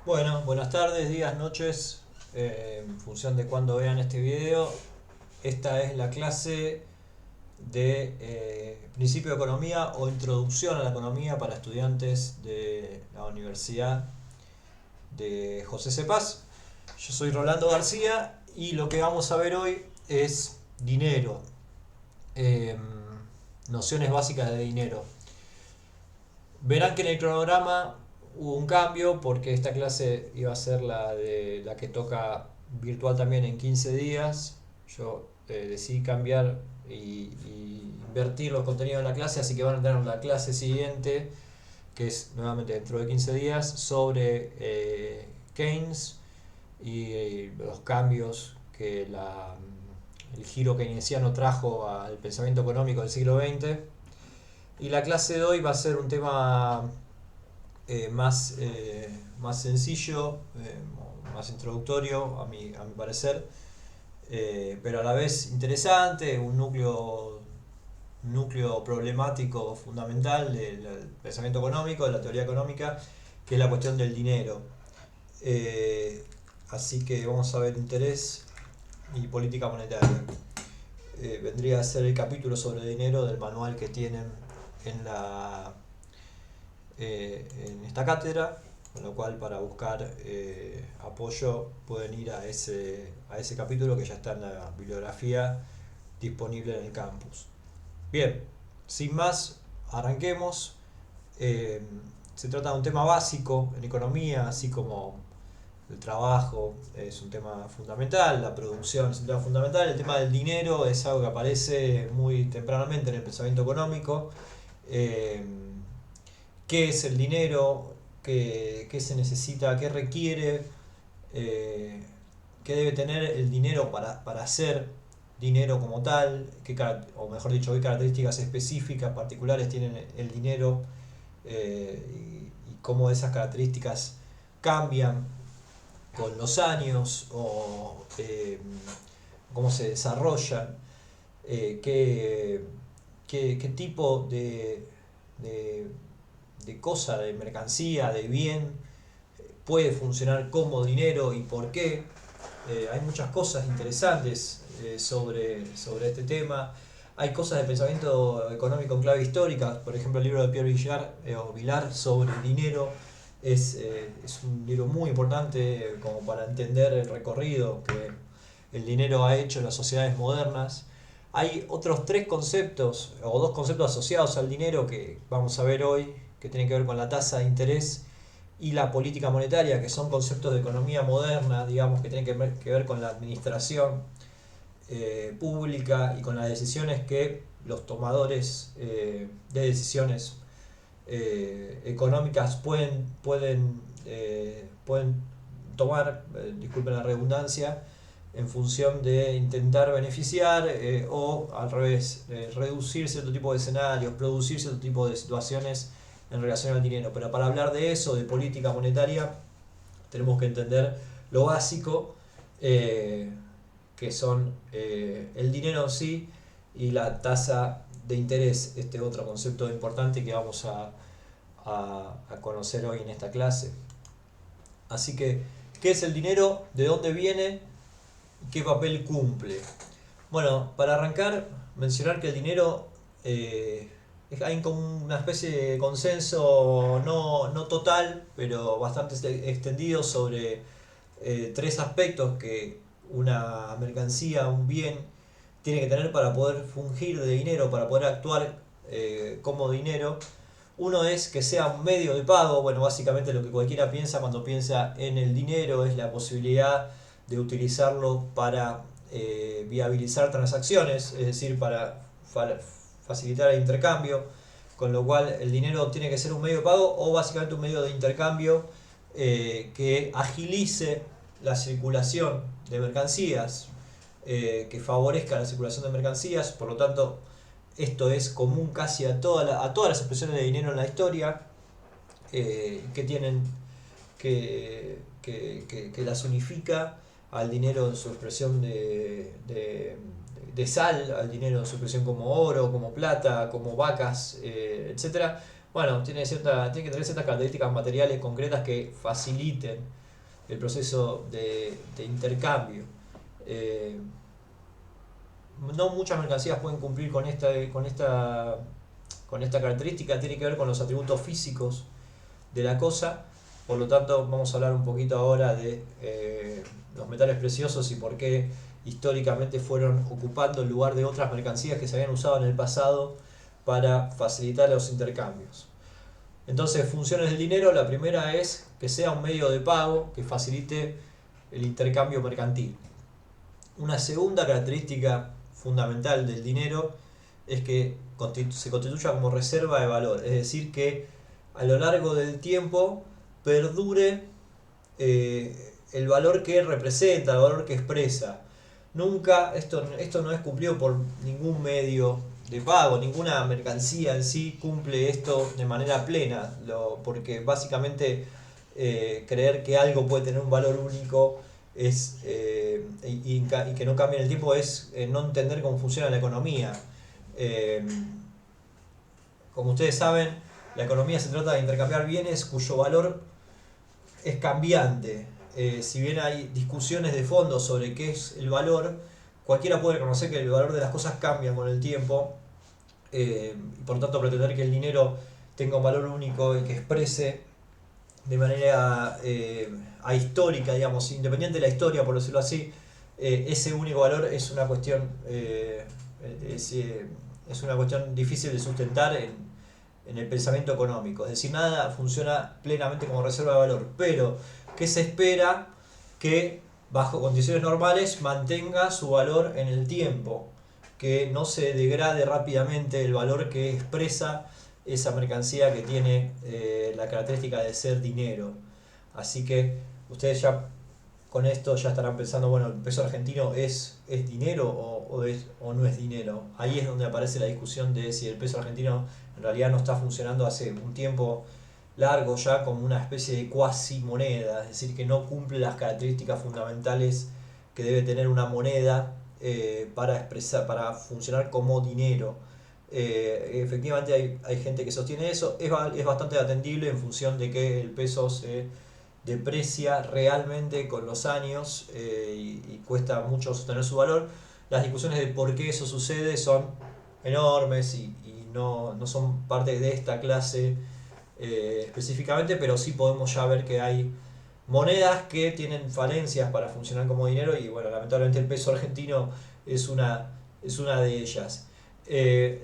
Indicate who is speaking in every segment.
Speaker 1: Bueno, buenas tardes, días, noches, en función de cuando vean este video. Esta es la clase de Principio de Economía o Introducción a la Economía para estudiantes de la Universidad de José Cepaz. Yo soy Rolando García y lo que vamos a ver hoy es dinero, eh, nociones básicas de dinero. Verán que en el cronograma hubo un cambio porque esta clase iba a ser la que toca virtual también en 15 días. Yo decidí cambiar y invertir los contenidos de la clase, así que van a tener la clase siguiente, que es nuevamente dentro de 15 días, sobre Keynes y los cambios que el giro keynesiano trajo al pensamiento económico del siglo XX. Y la clase de hoy va a ser un tema más sencillo, más introductorio a mi parecer, pero a la vez interesante, un núcleo problemático fundamental del pensamiento económico, de la teoría económica, que es la cuestión del dinero. Eh, Así que vamos a ver interés y política monetaria. Vendría a ser el capítulo sobre dinero del manual que tienen en en esta cátedra, con lo cual para buscar apoyo pueden ir a ese capítulo que ya está en la bibliografía disponible en el campus. Bien, sin más, arranquemos. Eh, Se trata de un tema básico en economía, así como el trabajo es un tema fundamental, la producción es un tema fundamental, el tema del dinero es algo que aparece muy tempranamente en el pensamiento económico. Eh, ¿Qué es el dinero? ¿Qué se necesita? ¿Qué requiere? Eh, ¿Qué debe tener el dinero para ser dinero como tal? O mejor dicho, ¿qué características específicas, particulares tiene el dinero? Y cómo esas características cambian con los años o cómo se desarrollan, qué tipo de, de cosa, de mercancía, de bien puede funcionar como dinero y por qué. Hay muchas cosas interesantes sobre este tema. Hay cosas de pensamiento económico en clave histórica, por ejemplo el libro de Pierre Vilar sobre el dinero es un libro muy importante como para entender el recorrido que el dinero ha hecho en las sociedades modernas. Hay otros tres conceptos o dos conceptos asociados al dinero que vamos a ver hoy, que tienen que ver con la tasa de interés y la política monetaria, que son conceptos de economía moderna, digamos, que tienen que ver con la administración pública y con las decisiones que los tomadores de decisiones económicas pueden tomar, disculpen la redundancia, en función de intentar beneficiar o al revés, reducir cierto tipo de escenarios, producir cierto tipo de situaciones en relación al dinero. Pero para hablar de eso, de política monetaria, tenemos que entender lo básico, eh, que son el dinero en sí y la tasa de interés, este otro concepto importante que vamos a conocer hoy en esta clase. Así que, ¿qué es el dinero? ¿De dónde viene? ¿Qué papel cumple? Bueno, para arrancar, mencionar que el dinero hay como una especie de consenso no total, pero bastante extendido sobre tres aspectos que una mercancía, un bien, tiene que tener para poder fungir de dinero, para poder actuar como dinero. Uno es que sea un medio de pago. Bueno, básicamente lo que cualquiera piensa cuando piensa en el dinero es la posibilidad de utilizarlo para viabilizar transacciones, es decir, para facilitar el intercambio, con lo cual el dinero tiene que ser un medio de pago o básicamente un medio de intercambio que agilice la circulación de mercancías, que favorezca la circulación de mercancías. Por lo tanto, esto es común casi a todas las expresiones de dinero en la historia, que tienen que las unifica al dinero en su expresión de sal, al dinero en su expresión como oro, como plata, como vacas, etcétera. Bueno, tiene que tener ciertas características materiales concretas que faciliten el proceso de intercambio. Eh, no muchas mercancías pueden cumplir con esta característica, tiene que ver con los atributos físicos de la cosa. Por lo tanto, vamos a hablar un poquito ahora de los metales preciosos y por qué históricamente fueron ocupando el lugar de otras mercancías que se habían usado en el pasado para facilitar los intercambios. Entonces, funciones del dinero, la primera es que sea un medio de pago que facilite el intercambio mercantil. Una segunda característica fundamental del dinero es que se constituya como reserva de valor, es decir, que a lo largo del tiempo perdure el valor que representa, el valor que expresa. Nunca, esto no es cumplido por ningún medio de pago, ninguna mercancía en sí cumple esto de manera plena, porque básicamente creer que algo puede tener un valor único y que no cambie en el tiempo es no entender cómo funciona la economía. Eh, Como ustedes saben, la economía se trata de intercambiar bienes cuyo valor es cambiante. Si bien hay discusiones de fondo sobre qué es el valor, cualquiera puede reconocer que el valor de las cosas cambia con el tiempo, y por tanto pretender que el dinero tenga un valor único y que exprese de manera ahistórica, digamos, independiente de la historia, por decirlo así, ese único valor es una cuestión es una cuestión difícil de sustentar en el pensamiento económico. Es decir, nada funciona plenamente como reserva de valor, pero ¿qué se espera? Que bajo condiciones normales mantenga su valor en el tiempo, que no se degrade rápidamente el valor que expresa esa mercancía que tiene la característica de ser dinero. Así que ustedes ya con esto ya estarán pensando, bueno, ¿el peso argentino es dinero o no es dinero? Ahí es donde aparece la discusión de si el peso argentino en realidad no está funcionando hace un tiempo largo ya como una especie de cuasi moneda, es decir, que no cumple las características fundamentales que debe tener una moneda para funcionar como dinero. Efectivamente hay gente que sostiene eso, es bastante atendible en función de que el peso se deprecia realmente con los años y cuesta mucho sostener su valor. Las discusiones de por qué eso sucede son enormes y no son parte de esta clase específicamente, pero sí podemos ya ver que hay monedas que tienen falencias para funcionar como dinero y bueno, lamentablemente el peso argentino es una de ellas.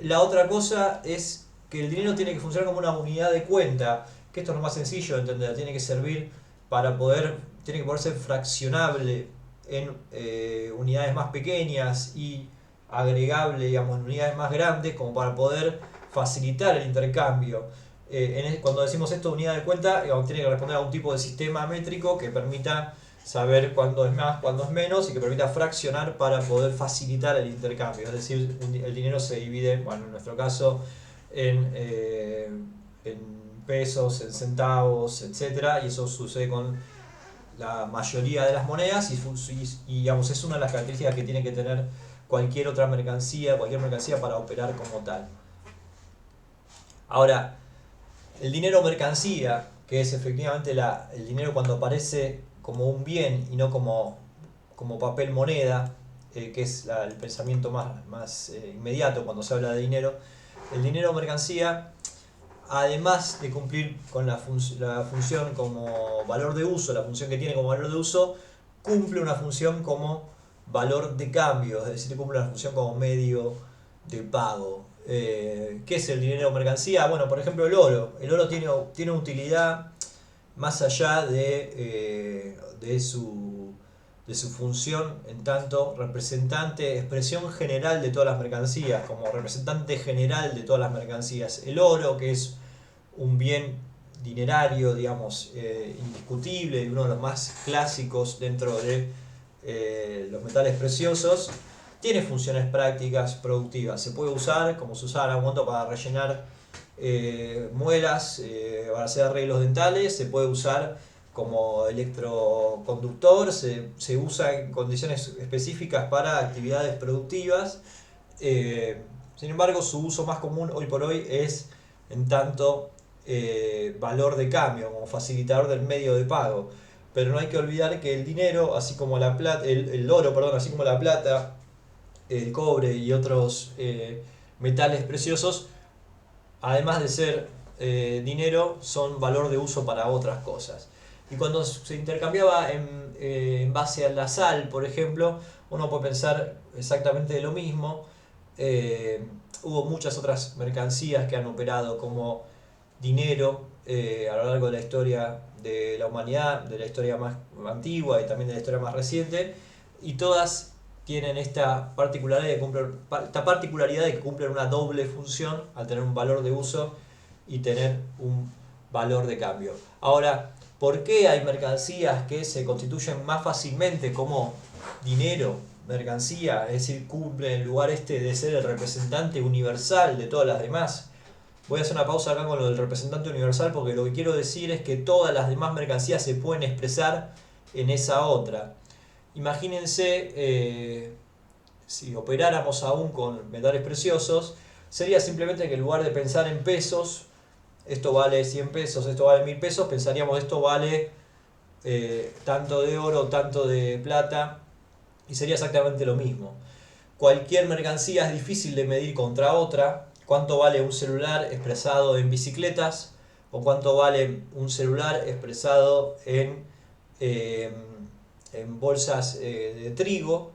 Speaker 1: La otra cosa es que el dinero tiene que funcionar como una unidad de cuenta, que esto es lo más sencillo de entender, tiene que poder ser fraccionable en unidades más pequeñas y agregable, digamos, en unidades más grandes, como para poder facilitar el intercambio. Cuando decimos esto, unidad de cuenta, digamos, tiene que responder a un tipo de sistema métrico que permita saber cuándo es más, cuándo es menos y que permita fraccionar para poder facilitar el intercambio. Es decir, el dinero se divide, bueno, en nuestro caso, en pesos, en centavos, etcétera, y eso sucede con la mayoría de las monedas digamos, es una de las características que tiene que tener cualquier mercancía para operar como tal. Ahora, el dinero mercancía, que es efectivamente el dinero cuando aparece como un bien y no como papel moneda, que es el pensamiento más inmediato cuando se habla de dinero, el dinero mercancía, además de cumplir con la función como valor de uso, la función que tiene como valor de uso, cumple una función como valor de cambio, es decir, cumple una función como medio de pago. ¿Qué es el dinero mercancía? Bueno, por ejemplo, el oro. El oro tiene utilidad más allá de su función en tanto representante, expresión general de todas las mercancías, como representante general de todas las mercancías. El oro, que es un bien dinerario, digamos, indiscutible, uno de los más clásicos dentro de los metales preciosos, tiene funciones prácticas productivas. Se puede usar, como se usaba en algún momento, para rellenar muelas, para hacer arreglos dentales, se puede usar como electroconductor, se usa en condiciones específicas para actividades productivas. Sin embargo, su uso más común hoy por hoy es en tanto valor de cambio, como facilitador del medio de pago. Pero no hay que olvidar que el dinero, así como la plata, el oro, perdón, así como la plata, el cobre y otros metales preciosos, además de ser dinero, son valor de uso para otras cosas. Y cuando se intercambiaba en base a la sal, por ejemplo, uno puede pensar exactamente de lo mismo. Hubo muchas otras mercancías que han operado como dinero a lo largo de la historia de la humanidad, de la historia más antigua y también de la historia más reciente, y todas tienen esta particularidad de que cumplen una doble función al tener un valor de uso y tener un valor de cambio. Ahora, ¿por qué hay mercancías que se constituyen más fácilmente como dinero, mercancía, es decir, cumplen el lugar este de ser el representante universal de todas las demás? Voy a hacer una pausa acá con lo del representante universal porque lo que quiero decir es que todas las demás mercancías se pueden expresar en esa otra. Imagínense si operáramos aún con metales preciosos, sería simplemente que en lugar de pensar en pesos, esto vale 100 pesos, esto vale 1000 pesos, pensaríamos esto vale tanto de oro, tanto de plata, y sería exactamente lo mismo. Cualquier mercancía es difícil de medir contra otra. ¿Cuánto vale un celular expresado en bicicletas? ¿O cuánto vale un celular expresado eh, en bolsas de trigo?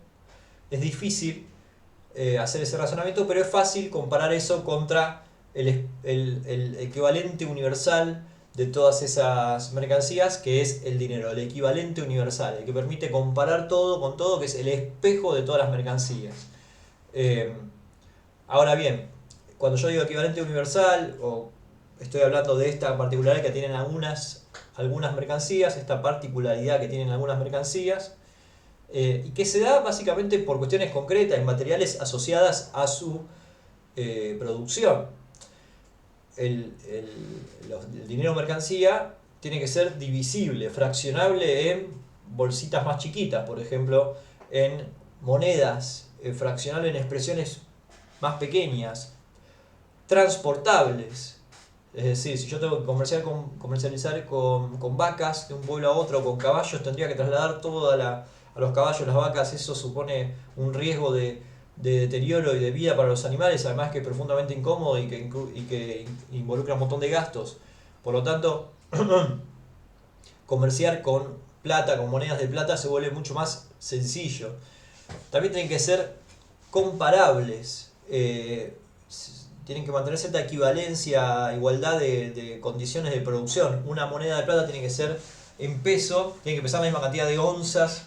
Speaker 1: Es difícil hacer ese razonamiento, pero es fácil comparar eso contra el equivalente universal de todas esas mercancías, que es el dinero, el equivalente universal, el que permite comparar todo con todo, que es el espejo de todas las mercancías. Eh, Ahora bien, cuando yo digo equivalente universal, o estoy hablando de esta particularidad que tienen algunas mercancías, esta particularidad que tienen algunas mercancías, y que se da básicamente por cuestiones concretas, materiales asociadas a su producción. El dinero mercancía tiene que ser divisible, fraccionable en bolsitas más chiquitas, por ejemplo, en monedas, fraccionable en expresiones más pequeñas, transportables. Es decir, si yo tengo que comercializar con vacas de un pueblo a otro, con caballos, tendría que trasladar todo a los caballos, las vacas. Eso supone un riesgo de deterioro y de vida para los animales, además que es profundamente incómodo y que involucra un montón de gastos. Por lo tanto, comerciar con plata, con monedas de plata, se vuelve mucho más sencillo. También tienen que ser comparables. Tienen que mantener cierta equivalencia, igualdad de condiciones de producción. Una moneda de plata tiene que ser en peso, tiene que pesar la misma cantidad de onzas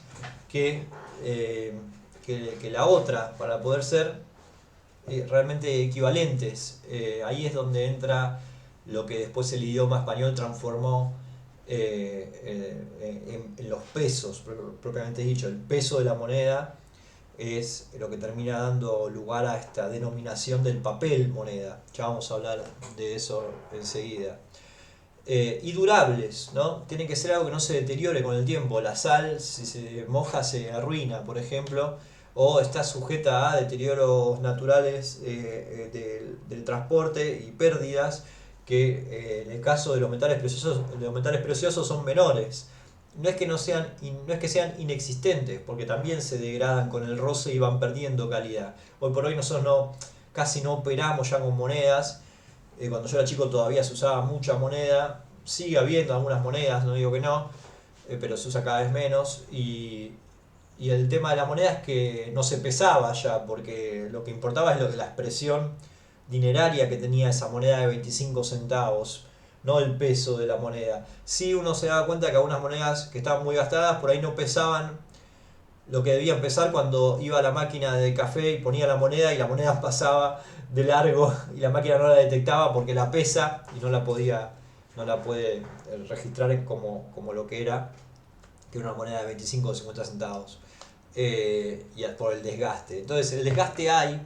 Speaker 1: que, que la otra para poder ser realmente equivalentes. Ahí es donde entra lo que después el idioma español transformó en los pesos, propiamente dicho. El peso de la moneda es lo que termina dando lugar a esta denominación del papel moneda. Ya vamos a hablar de eso enseguida. Y durables, ¿no? Tiene que ser algo que no se deteriore con el tiempo. La sal, si se moja, se arruina, por ejemplo, o está sujeta a deterioros naturales del transporte y pérdidas que en el caso de los metales preciosos son menores. No es que sean inexistentes, porque también se degradan con el roce y van perdiendo calidad. Hoy por hoy nosotros casi no operamos ya con monedas. Cuando yo era chico todavía se usaba mucha moneda. Sigue habiendo algunas monedas, no digo que no, pero se usa cada vez menos. Y el tema de la moneda es que no se pesaba ya, porque lo que importaba es la expresión dineraria que tenía esa moneda de 25 centavos, no el peso de la moneda. Sí, uno se daba cuenta que algunas monedas que estaban muy gastadas por ahí no pesaban lo que debían pesar cuando iba a la máquina de café y ponía la moneda y la moneda pasaba de largo y la máquina no la detectaba porque la pesa y no la puede registrar como lo que era, que era una moneda de 25 o 50 centavos. Y por el desgaste. Entonces el desgaste hay,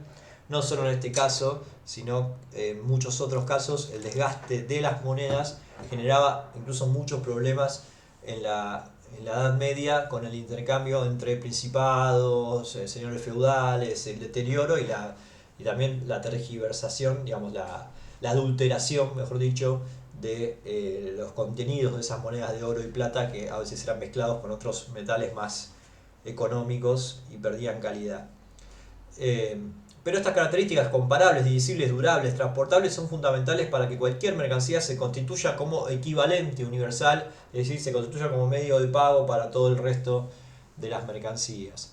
Speaker 1: no solo en este caso, sino en muchos otros casos, el desgaste de las monedas generaba incluso muchos problemas en la Edad Media con el intercambio entre principados, señores feudales, el deterioro y también la tergiversación, digamos, la adulteración, mejor dicho, de los contenidos de esas monedas de oro y plata, que a veces eran mezclados con otros metales más económicos y perdían calidad. Pero estas características comparables, divisibles, durables, transportables son fundamentales para que cualquier mercancía se constituya como equivalente universal, es decir, se constituya como medio de pago para todo el resto de las mercancías.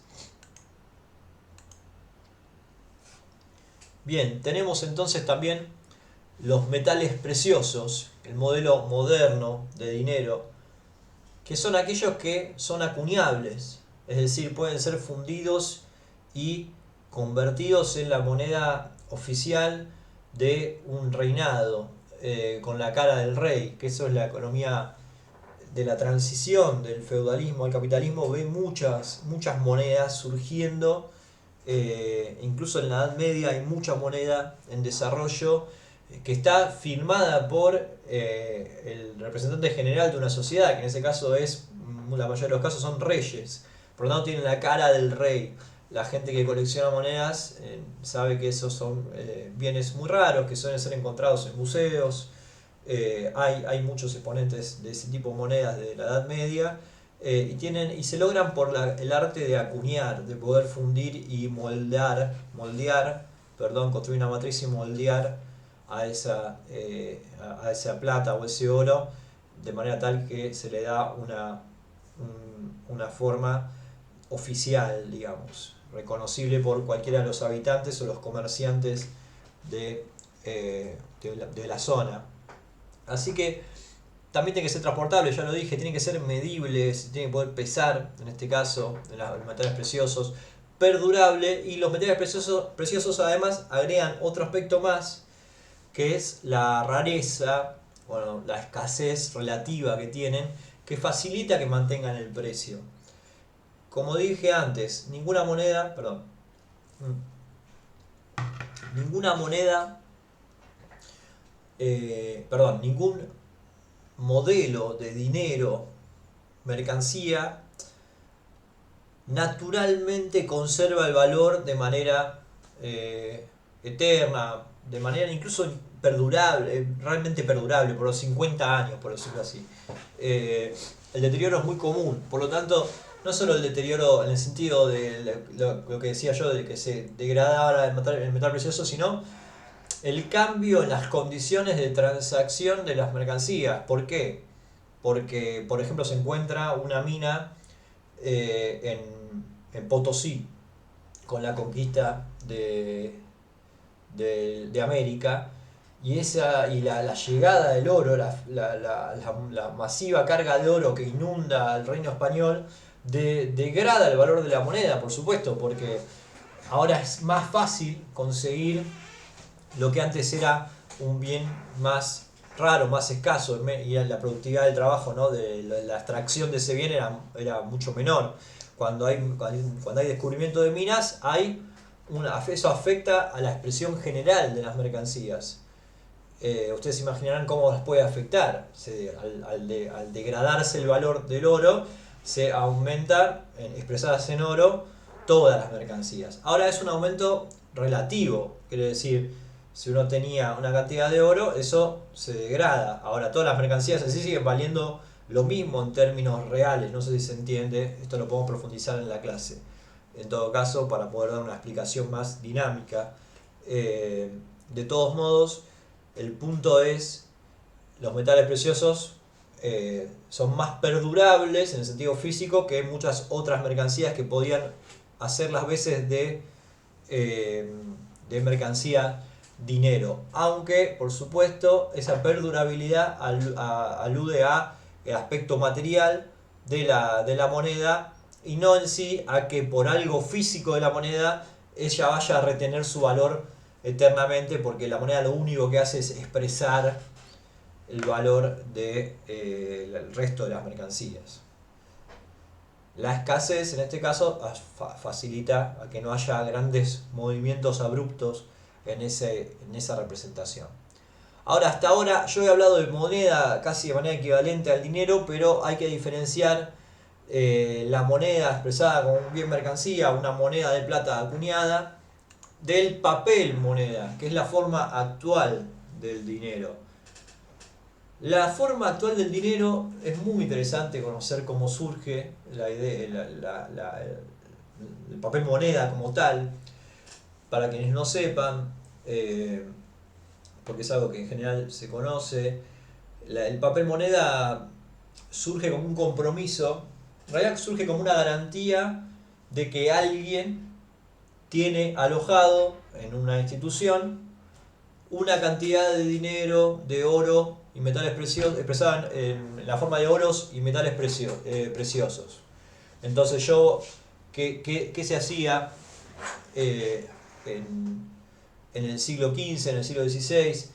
Speaker 1: Bien, tenemos entonces también los metales preciosos, el modelo moderno de dinero, que son aquellos que son acuñables, es decir, pueden ser fundidos y convertidos en la moneda oficial de un reinado, con la cara del rey, que eso es la economía de la transición del feudalismo al capitalismo. Ve muchas monedas surgiendo, incluso en la Edad Media hay mucha moneda en desarrollo que está firmada por el representante general de una sociedad, que en ese caso es, la mayoría de los casos son reyes, por lo tanto tienen la cara del rey. La gente que colecciona monedas sabe que esos son bienes muy raros, que suelen ser encontrados en museos. Hay muchos exponentes de ese tipo de monedas de la Edad Media, y se logran por el arte de acuñar, de poder fundir y construir una matriz y moldear a esa plata o ese oro de manera tal que se le da una forma oficial, digamos, reconocible por cualquiera de los habitantes o los comerciantes de la zona. Así que también tiene que ser transportable, ya lo dije, tiene que ser medibles, tiene que poder pesar, en este caso, los metales preciosos, perdurable, y los metales preciosos además agregan otro aspecto más, que es la rareza, bueno, la escasez relativa que tienen, que facilita que mantengan el precio. Como dije antes, ninguna moneda, ningún modelo de dinero, mercancía, naturalmente conserva el valor de manera eterna, de manera incluso perdurable, realmente perdurable, por los 50 años, por decirlo así. El deterioro es muy común, por lo tanto, no solo el deterioro en el sentido de lo que decía yo, de que se degradara el metal precioso, sino el cambio en las condiciones de transacción de las mercancías. ¿Por qué? Porque, por ejemplo, se encuentra una mina en Potosí con la conquista de América, y la llegada del oro, la masiva carga de oro que inunda el reino español, degrada el valor de la moneda, por supuesto, porque ahora es más fácil conseguir lo que antes era un bien más raro, más escaso, y la productividad del trabajo, ¿no? de la extracción de ese bien era mucho menor. Cuando hay descubrimiento de minas, eso afecta a la expresión general de las mercancías. Ustedes se imaginarán cómo las puede afectar. Al degradarse el valor del oro, se aumenta, expresadas en oro, todas las mercancías. Ahora es un aumento relativo, quiere decir, si uno tenía una cantidad de oro, eso se degrada. Ahora todas las mercancías así siguen valiendo lo mismo en términos reales. No sé si se entiende, esto lo podemos profundizar en la clase. En todo caso, para poder dar una explicación más dinámica. De todos modos, el punto es, los metales preciosos son más perdurables en el sentido físico que muchas otras mercancías que podían hacer las veces de mercancía dinero, aunque por supuesto esa perdurabilidad alude a el aspecto material de la moneda, y no en sí a que por algo físico de la moneda ella vaya a retener su valor eternamente, porque la moneda lo único que hace es expresar el valor del resto de las mercancías. La escasez en este caso facilita a que no haya grandes movimientos abruptos en esa representación. Hasta ahora yo he hablado de moneda casi de manera equivalente al dinero, pero hay que diferenciar la moneda expresada como un bien mercancía, una moneda de plata acuñada, del papel moneda, que es la forma actual del dinero. La forma actual del dinero es muy interesante conocer cómo surge la idea, el papel moneda como tal. Para quienes no sepan, porque es algo que en general se conoce, el papel moneda surge como un compromiso, en realidad surge como una garantía de que alguien tiene alojado en una institución una cantidad de dinero, de oro y metales preciosos, expresada en la forma de oros y metales preciosos. Entonces ¿qué se hacía en, en el siglo XV, en el siglo XVI?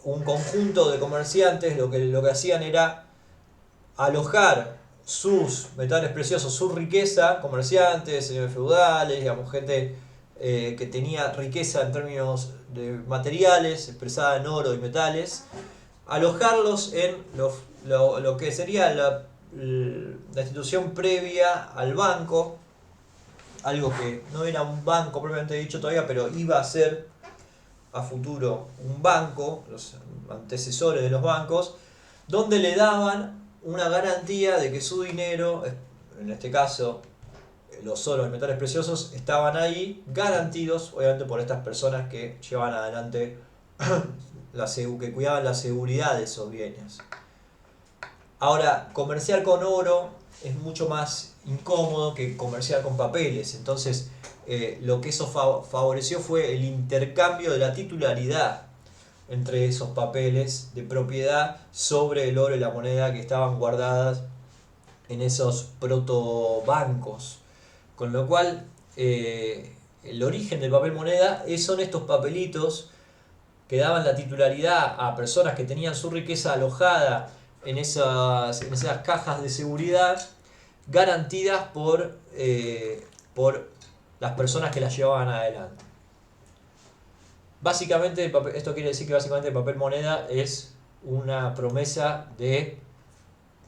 Speaker 1: Un conjunto de comerciantes lo que hacían era alojar sus metales preciosos, su riqueza, comerciantes, señores feudales, digamos, gente que tenía riqueza en términos de materiales, expresada en oro y metales, alojarlos en lo que sería la institución previa al banco, algo que no era un banco propiamente dicho todavía, pero iba a ser a futuro un banco, los antecesores de los bancos, donde le daban una garantía de que su dinero, en este caso los oros y metales preciosos, estaban ahí garantidos, obviamente por estas personas que llevaban adelante, que cuidaban la seguridad de esos bienes. Ahora, comerciar con oro es mucho más incómodo que comerciar con papeles, entonces lo que eso favoreció fue el intercambio de la titularidad entre esos papeles de propiedad sobre el oro y la moneda que estaban guardadas en esos protobancos. Con lo cual, el origen del papel moneda son estos papelitos que daban la titularidad a personas que tenían su riqueza alojada en esas cajas de seguridad, garantidas por las personas que las llevaban adelante. Básicamente, esto quiere decir que básicamente el papel moneda es una promesa de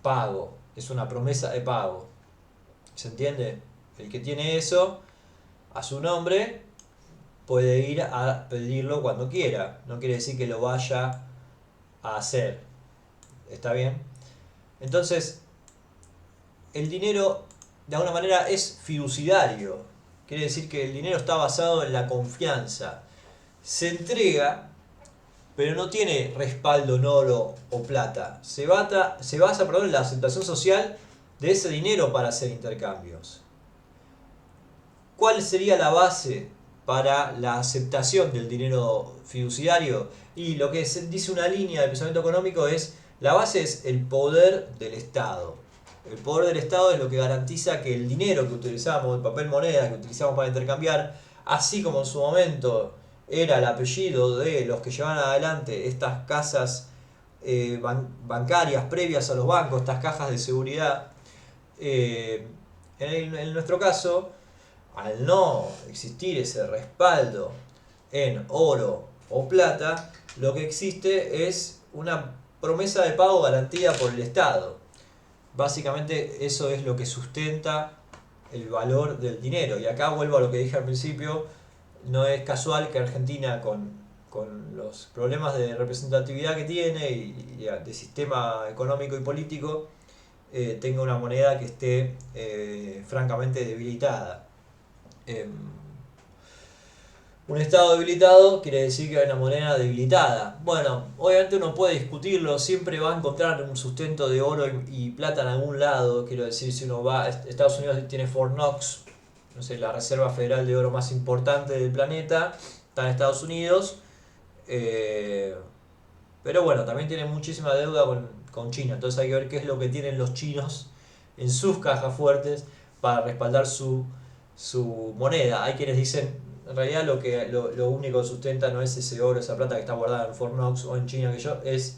Speaker 1: pago, es una promesa de pago. ¿Se entiende? El que tiene eso a su nombre puede ir a pedirlo cuando quiera, no quiere decir que lo vaya a hacer. ¿Está bien? Entonces, el dinero de alguna manera es fiduciario, quiere decir que el dinero está basado en la confianza. Se entrega, pero no tiene respaldo en oro o plata. Se basa en la aceptación social de ese dinero para hacer intercambios. ¿Cuál sería la base para la aceptación del dinero fiduciario? Y lo que dice una línea de pensamiento económico es: la base es el poder del Estado. El poder del Estado es lo que garantiza que el dinero que utilizamos, el papel moneda que utilizamos para intercambiar, así como en su momento era el apellido de los que llevaban adelante estas casas bancarias previas a los bancos, estas cajas de seguridad, en nuestro caso, al no existir ese respaldo en oro o plata, lo que existe es una promesa de pago garantida por el Estado. Básicamente eso es lo que sustenta el valor del dinero. Y acá vuelvo a lo que dije al principio: no es casual que Argentina, con los problemas de representatividad que tiene y de sistema económico y político, tenga una moneda que esté francamente debilitada. Un Estado debilitado quiere decir que hay una moneda debilitada. Bueno, obviamente uno puede discutirlo, siempre va a encontrar un sustento de oro y plata en algún lado. Quiero decir, si uno va, Estados Unidos tiene Fort Knox, no sé, la reserva federal de oro más importante del planeta, está en Estados Unidos. Pero bueno, también tiene muchísima deuda con China, entonces hay que ver qué es lo que tienen los chinos en sus cajas fuertes para respaldar su moneda. Hay quienes dicen, en realidad lo único que sustenta no es ese oro, esa plata que está guardada en Fort Knox o en China, es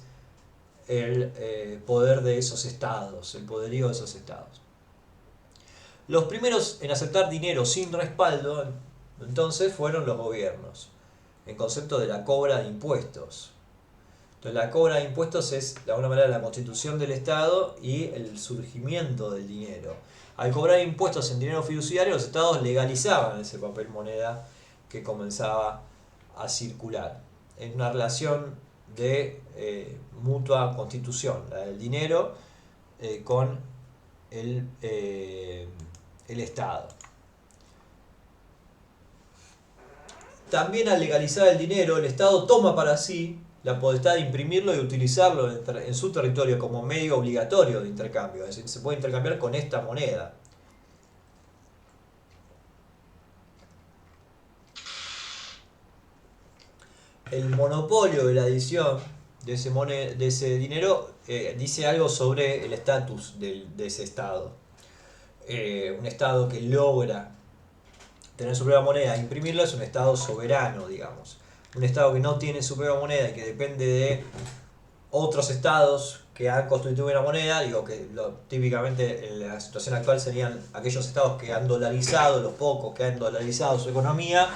Speaker 1: el poder de esos estados, el poderío de esos estados. Los primeros en aceptar dinero sin respaldo, entonces, fueron los gobiernos, en concepto de la cobra de impuestos. Entonces, la cobra de impuestos es, de alguna manera, la constitución del Estado y el surgimiento del dinero. Al cobrar impuestos en dinero fiduciario, los estados legalizaban ese papel moneda que comenzaba a circular. En una relación de mutua constitución, la del dinero con el Estado. También al legalizar el dinero, el Estado toma para sí la potestad de imprimirlo y utilizarlo en su territorio como medio obligatorio de intercambio, es decir, se puede intercambiar con esta moneda. El monopolio de la edición de ese dinero dice algo sobre el estatus de ese Estado. Un Estado que logra tener su propia moneda e imprimirla es un Estado soberano, digamos. Un Estado que no tiene su propia moneda y que depende de otros estados que han constituido una moneda, digo que típicamente en la situación actual serían aquellos estados que han dolarizado, los pocos que han dolarizado su economía,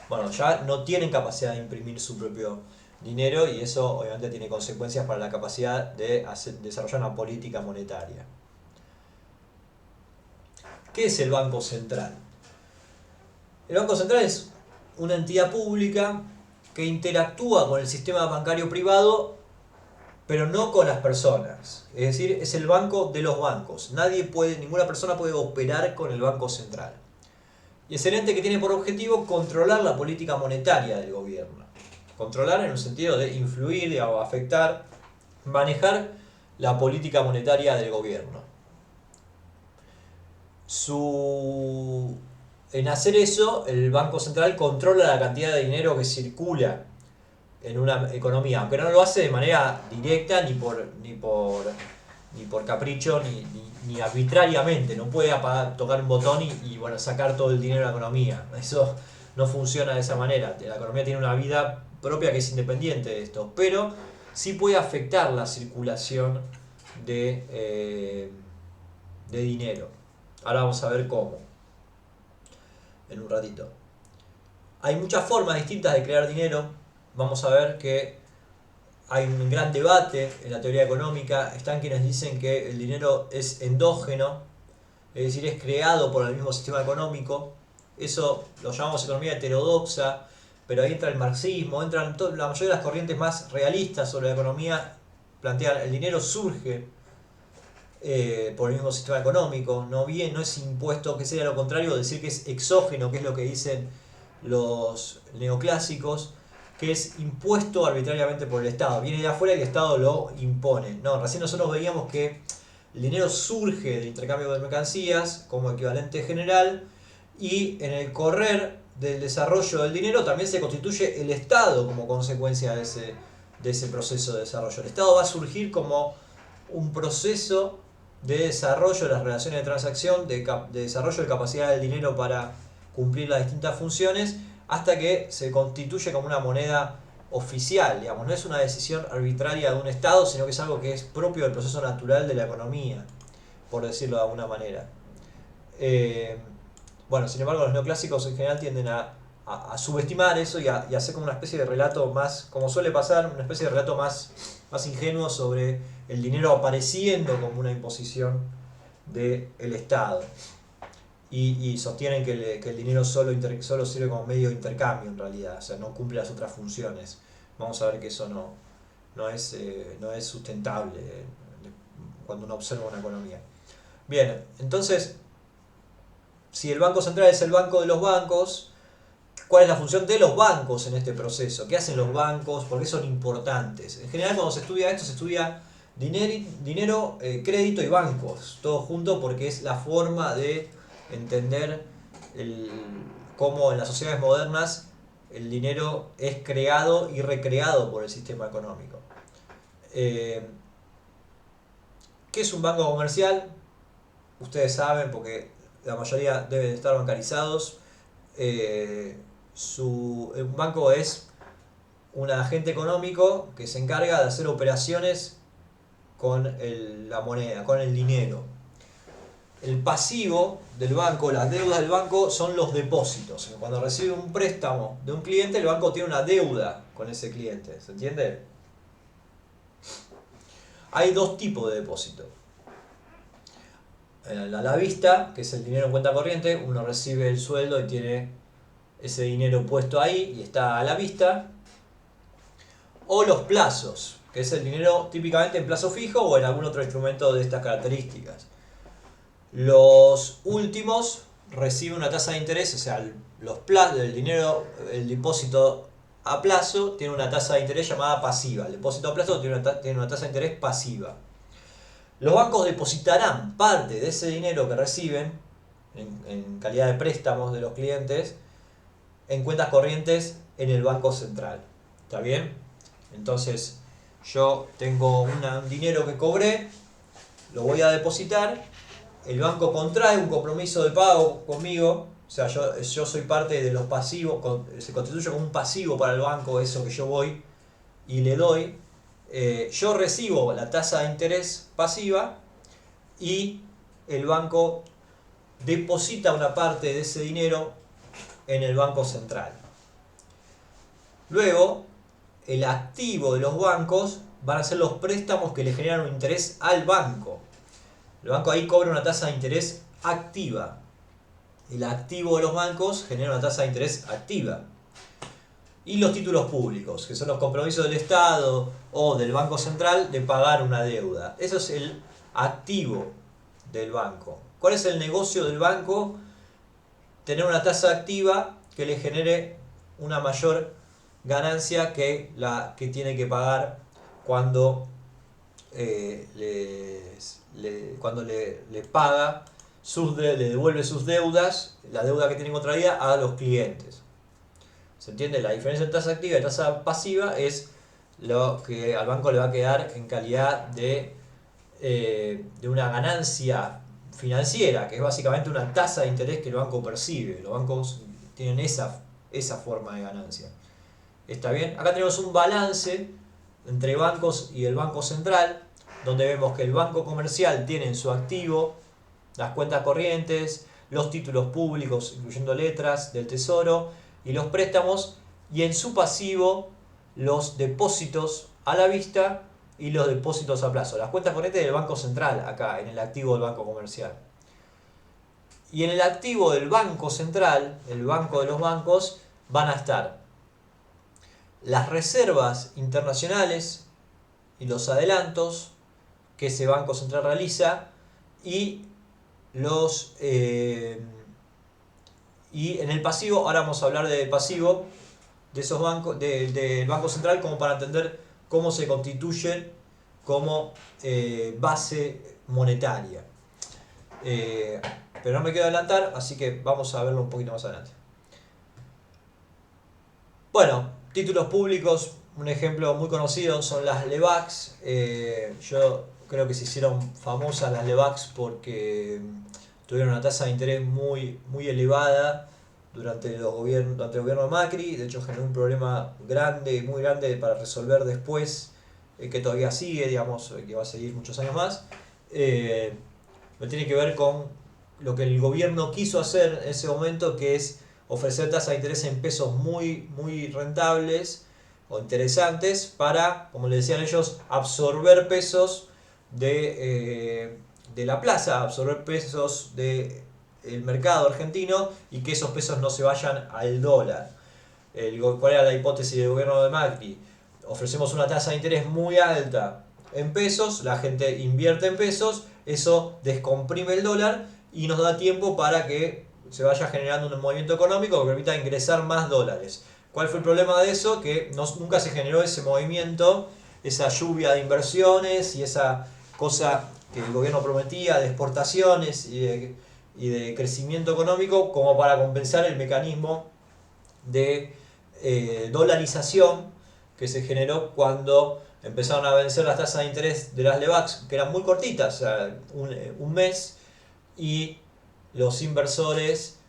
Speaker 1: bueno, ya no tienen capacidad de imprimir su propio dinero y eso obviamente tiene consecuencias para la capacidad de desarrollar una política monetaria. ¿Qué es el Banco Central? El Banco Central es una entidad pública que interactúa con el sistema bancario privado, pero no con las personas. Es decir, es el banco de los bancos. Ninguna persona puede operar con el Banco Central. Y es el ente que tiene por objetivo controlar la política monetaria del gobierno. Controlar en el sentido de influir, o afectar, manejar la política monetaria del gobierno. En hacer eso, el Banco Central controla la cantidad de dinero que circula en una economía, aunque no lo hace de manera directa ni por capricho ni arbitrariamente. No puede tocar un botón y bueno, sacar todo el dinero de la economía. Eso no funciona de esa manera. La economía tiene una vida propia que es independiente de esto, pero sí puede afectar la circulación de dinero. Ahora vamos a ver cómo en un ratito. Hay muchas formas distintas de crear dinero. Vamos a ver que hay un gran debate en la teoría económica. Están quienes dicen que el dinero es endógeno, es decir, es creado por el mismo sistema económico. Eso lo llamamos economía heterodoxa, pero ahí entra el marxismo, entran la mayoría de las corrientes más realistas sobre la economía, plantean el dinero surge por el mismo sistema económico, no es impuesto, que sería lo contrario, decir que es exógeno, que es lo que dicen los neoclásicos, que es impuesto arbitrariamente por el Estado. Viene de afuera y el Estado lo impone. No, recién nosotros veíamos que el dinero surge del intercambio de mercancías como equivalente general y en el correr del desarrollo del dinero también se constituye el Estado como consecuencia de ese proceso de desarrollo. El Estado va a surgir como un proceso de desarrollo de las relaciones de transacción, de desarrollo de capacidad del dinero para cumplir las distintas funciones, hasta que se constituye como una moneda oficial, digamos. No es una decisión arbitraria de un Estado, sino que es algo que es propio del proceso natural de la economía, por decirlo de alguna manera. Bueno, sin embargo, los neoclásicos en general tienden a subestimar eso y a hacer como una especie de relato más, como suele pasar, una especie de relato más ingenuo sobre el dinero apareciendo como una imposición del Estado. Y sostienen que el dinero solo sirve como medio de intercambio en realidad, o sea, no cumple las otras funciones. Vamos a ver que eso no es sustentable cuando uno observa una economía. Bien, entonces, si el Banco Central es el banco de los bancos, ¿cuál es la función de los bancos en este proceso? ¿Qué hacen los bancos? ¿Por qué son importantes? En general, cuando se estudia esto, se estudia dinero, crédito y bancos, todo junto, porque es la forma de entender cómo en las sociedades modernas el dinero es creado y recreado por el sistema económico. ¿Qué es un banco comercial? Ustedes saben, porque la mayoría deben estar bancarizados. Un banco es un agente económico que se encarga de hacer operaciones con la moneda, con el dinero. El pasivo del banco, las deudas del banco son los depósitos. Cuando recibe un préstamo de un cliente, el banco tiene una deuda con ese cliente. ¿Se entiende? Hay dos tipos de depósito. A la vista, que es el dinero en cuenta corriente, uno recibe el sueldo y tiene ese dinero puesto ahí y está a la vista. o los plazos, que es el dinero típicamente en plazo fijo o en algún otro instrumento de estas características. Los últimos reciben una tasa de interés, o sea, el dinero, el depósito a plazo tiene una tasa de interés llamada pasiva. El depósito a plazo tiene una tasa de interés pasiva. Los bancos depositarán parte de ese dinero que reciben en calidad de préstamos de los clientes en cuentas corrientes en el Banco Central. ¿Está bien? Entonces, yo tengo un dinero que cobré, lo voy a depositar, el banco contrae un compromiso de pago conmigo, o sea, yo soy parte de los pasivos, se constituye como un pasivo para el banco eso que yo voy y le doy. Yo recibo la tasa de interés pasiva y el banco deposita una parte de ese dinero en el Banco Central. Luego, el activo de los bancos van a ser los préstamos que le generan un interés al banco. El banco ahí cobra una tasa de interés activa. El activo de los bancos genera una tasa de interés activa. Y los títulos públicos, que son los compromisos del Estado o del Banco Central de pagar una deuda. Eso es el activo del banco. ¿Cuál es el negocio del banco? Tener una tasa activa que le genere una mayor ganancia que la que tiene que pagar cuando le paga le devuelve sus deudas, la deuda que tiene contraída a los clientes. ¿Se entiende? La diferencia entre tasa activa y tasa pasiva es lo que al banco le va a quedar en calidad de una ganancia financiera, que es básicamente una tasa de interés que el banco percibe. Los bancos tienen esa forma de ganancia. ¿Está bien? Acá tenemos un balance entre bancos y el Banco Central, donde vemos que el banco comercial tiene en su activo las cuentas corrientes, los títulos públicos, incluyendo letras del Tesoro, y los préstamos, y en su pasivo los depósitos a la vista y los depósitos a plazo. Las cuentas corrientes del Banco Central, acá, en el activo del Banco Comercial. Y en el activo del Banco Central, el banco de los bancos, van a estar las reservas internacionales y los adelantos que ese Banco Central realiza y y en el pasivo, ahora vamos a hablar del pasivo de esos bancos, del Banco Central, como para entender cómo se constituyen como base monetaria. Pero no me quiero adelantar, así que vamos a verlo un poquito más adelante. Bueno, títulos públicos, un ejemplo muy conocido son las LEBACs. Yo creo que se hicieron famosas las LEBACs porque tuvieron una tasa de interés muy elevada durante el gobierno de Macri. De hecho, generó un problema muy grande para resolver después, que todavía sigue, digamos, que va a seguir muchos años más. Tiene que ver con lo que el gobierno quiso hacer en ese momento, que es ofrecer tasas de interés en pesos muy rentables o interesantes para, como le decían ellos, absorber pesos de la plaza, absorber pesos del mercado argentino y que esos pesos no se vayan al dólar. ¿Cuál era la hipótesis del gobierno de Macri? Ofrecemos una tasa de interés muy alta en pesos, la gente invierte en pesos, eso descomprime el dólar y nos da tiempo para que se vaya generando un movimiento económico que permita ingresar más dólares. ¿Cuál fue el problema de eso? Que nunca se generó ese movimiento, esa lluvia de inversiones y esa cosa que el gobierno prometía de exportaciones y de crecimiento económico como para compensar el mecanismo de dolarización que se generó cuando empezaron a vencer las tasas de interés de las LEBACs, que eran muy cortitas, o sea, un mes, y los inversores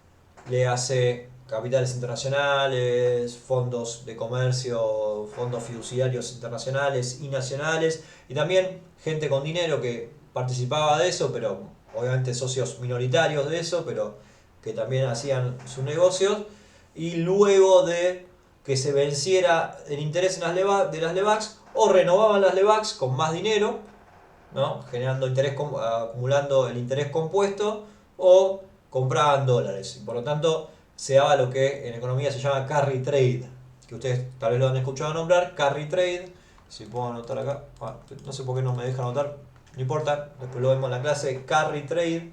Speaker 1: le hace capitales internacionales, fondos de comercio, fondos fiduciarios internacionales y nacionales, y también gente con dinero que participaba de eso, pero obviamente socios minoritarios de eso, pero que también hacían sus negocios, y luego de que se venciera el interés en de las LEBACs, o renovaban las LEBACs con más dinero, ¿no? Generando interés, acumulando el interés compuesto, o compraban dólares. Y por lo tanto se daba lo que en economía se llama carry trade, que ustedes tal vez lo han escuchado nombrar, carry trade. Si puedo anotar acá, no sé por qué no me deja anotar, no importa, después lo vemos en la clase. Carry trade,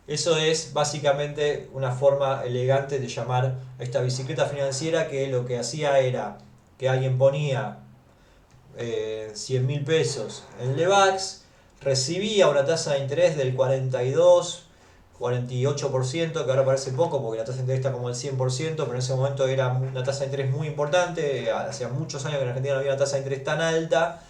Speaker 1: eso es básicamente una forma elegante de llamar a esta bicicleta financiera, que lo que hacía era que alguien ponía 100.000 pesos en Levax, recibía una tasa de interés del 48%, que ahora parece poco porque la tasa de interés está como el 100%, pero en ese momento era una tasa de interés muy importante. Hacía muchos años que en Argentina no había una tasa de interés tan alta.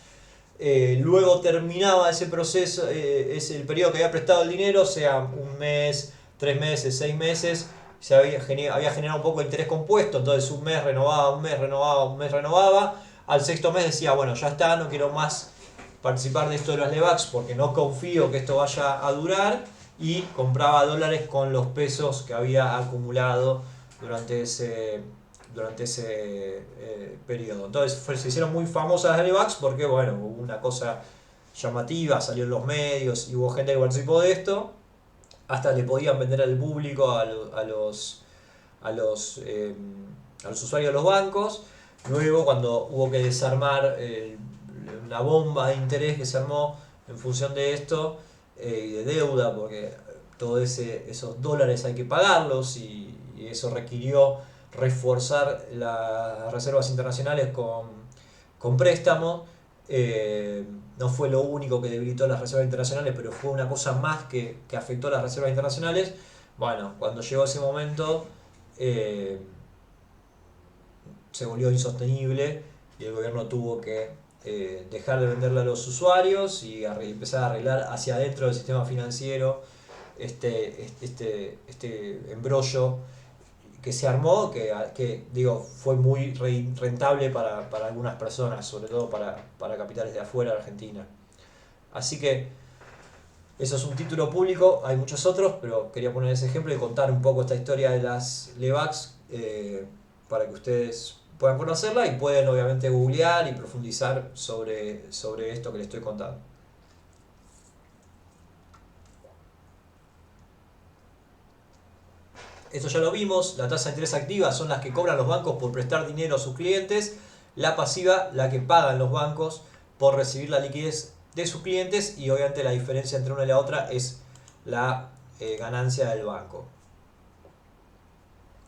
Speaker 1: Luego terminaba ese proceso, es el periodo que había prestado el dinero, sea un mes, 3 meses, 6 meses, se había generado un poco de interés compuesto, entonces un mes renovaba, un mes renovaba, un mes renovaba. Al sexto mes decía, bueno, ya está, no quiero más participar de esto de los Levax porque no confío que esto vaya a durar, y compraba dólares con los pesos que había acumulado durante ese periodo. Entonces se hicieron muy famosas las Levax porque, bueno, hubo una cosa llamativa, salió en los medios y hubo gente que participó de esto. Hasta le podían vender al público, a los, eh, a los usuarios de los bancos. Luego, cuando hubo que desarmar una bomba de interés que se armó en función de esto, y de deuda, porque todos esos dólares hay que pagarlos, y eso requirió reforzar las reservas internacionales con préstamos. No fue lo único que debilitó las reservas internacionales, pero fue una cosa más que afectó a las reservas internacionales. Bueno, cuando llegó ese momento, eh, se volvió insostenible y el gobierno tuvo que dejar de venderle a los usuarios y empezar a arreglar hacia adentro del sistema financiero este embrollo que se armó, que digo, fue muy rentable para algunas personas, sobre todo para capitales de afuera de Argentina. Así que eso es un título público, hay muchos otros, pero quería poner ese ejemplo y contar un poco esta historia de las Levax, para que ustedes puedan conocerla y pueden obviamente googlear y profundizar sobre esto que les estoy contando. Esto ya lo vimos, la tasa de interés activa son las que cobran los bancos por prestar dinero a sus clientes, la pasiva la que pagan los bancos por recibir la liquidez de sus clientes, y obviamente la diferencia entre una y la otra es la ganancia del banco.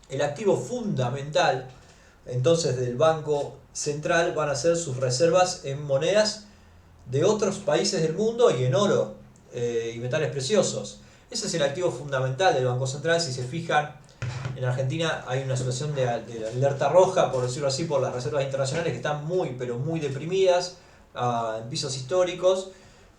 Speaker 1: El activo fundamental entonces del Banco Central van a ser sus reservas en monedas de otros países del mundo y en oro y metales preciosos. Ese es el activo fundamental del Banco Central. Si se fijan, en Argentina hay una situación de alerta roja, por decirlo así, por las reservas internacionales que están muy, pero muy deprimidas, en pisos históricos.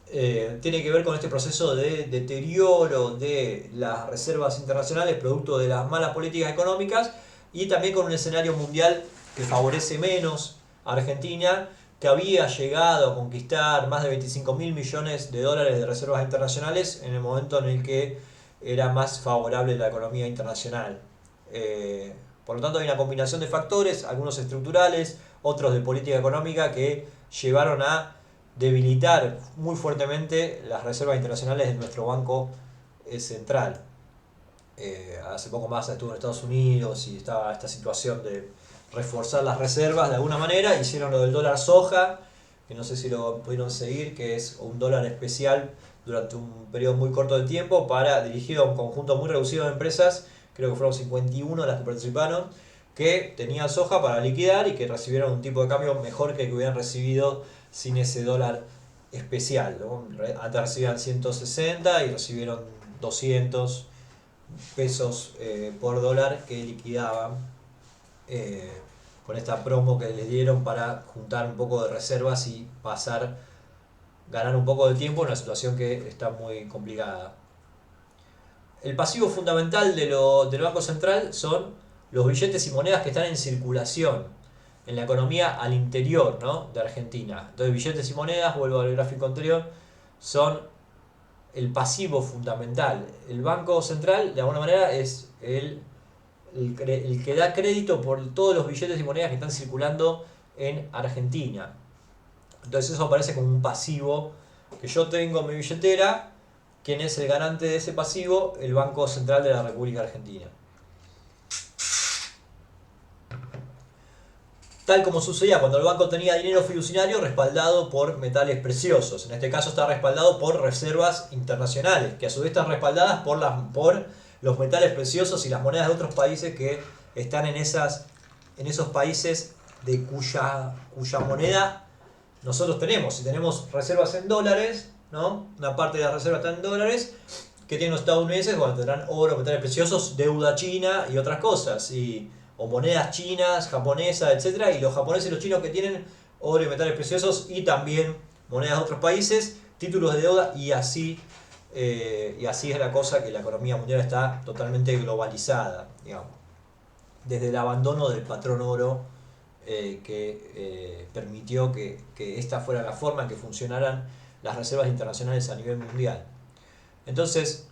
Speaker 1: Tiene que ver con este proceso de deterioro de las reservas internacionales producto de las malas políticas económicas, y también con un escenario mundial que favorece menos a Argentina, que había llegado a conquistar más de 25.000 millones de dólares de reservas internacionales en el momento en el que era más favorable la economía internacional. Por lo tanto, hay una combinación de factores, algunos estructurales, otros de política económica, que llevaron a debilitar muy fuertemente las reservas internacionales de nuestro Banco Central. Hace poco más estuvo en Estados Unidos y estaba esta situación de reforzar las reservas de alguna manera. Hicieron lo del dólar soja, que no sé si lo pudieron seguir, que es un dólar especial durante un periodo muy corto de tiempo, dirigido a un conjunto muy reducido de empresas, creo que fueron 51 las que participaron, que tenían soja para liquidar y que recibieron un tipo de cambio mejor que el que hubieran recibido sin ese dólar especial, ¿no? Antes recibían 160 y recibieron 200 pesos por dólar que liquidaban, eh, con esta promo que les dieron para juntar un poco de reservas y ganar un poco de tiempo en una situación que está muy complicada. El pasivo fundamental del Banco Central son los billetes y monedas que están en circulación en la economía al interior, ¿no?, de Argentina. Entonces, billetes y monedas, vuelvo al gráfico anterior, son el pasivo fundamental. El Banco Central, de alguna manera, es el que da crédito por todos los billetes y monedas que están circulando en Argentina. Entonces eso aparece como un pasivo que yo tengo en mi billetera. ¿Quién es el garante de ese pasivo? El Banco Central de la República Argentina. tal como sucedía cuando el banco tenía dinero fiduciario respaldado por metales preciosos. En este caso está respaldado por reservas internacionales, que a su vez están respaldadas por los metales preciosos y las monedas de otros países que están en esos países de cuya moneda nosotros tenemos. Si tenemos reservas en dólares, ¿no? Una parte de las reservas está en dólares, que tienen los estadounidenses, bueno, tendrán oro, metales preciosos, deuda china y otras cosas, o monedas chinas, japonesas, etcétera, y los japoneses y los chinos que tienen oro y metales preciosos y también monedas de otros países, títulos de deuda, y así es la cosa, que la economía mundial está totalmente globalizada, digamos, desde el abandono del patrón oro, que permitió que esta fuera la forma en que funcionaran las reservas internacionales a nivel mundial. Entonces,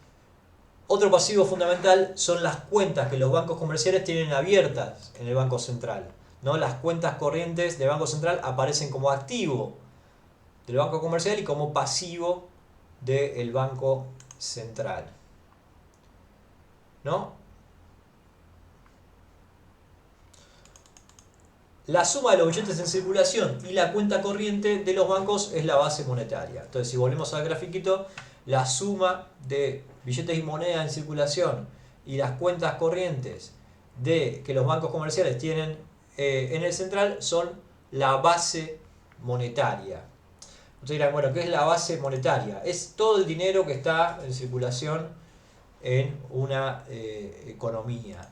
Speaker 1: otro pasivo fundamental son las cuentas que los bancos comerciales tienen abiertas en el Banco Central, ¿no? Las cuentas corrientes del Banco Central aparecen como activo del Banco Comercial y como pasivo del Banco Central, ¿no? La suma de los billetes en circulación y la cuenta corriente de los bancos es la base monetaria. Entonces, si volvemos al grafiquito, la suma de billetes y monedas en circulación y las cuentas corrientes que los bancos comerciales tienen en el central son la base monetaria. Ustedes dirán, bueno, ¿qué es la base monetaria? Es todo el dinero que está en circulación en una economía.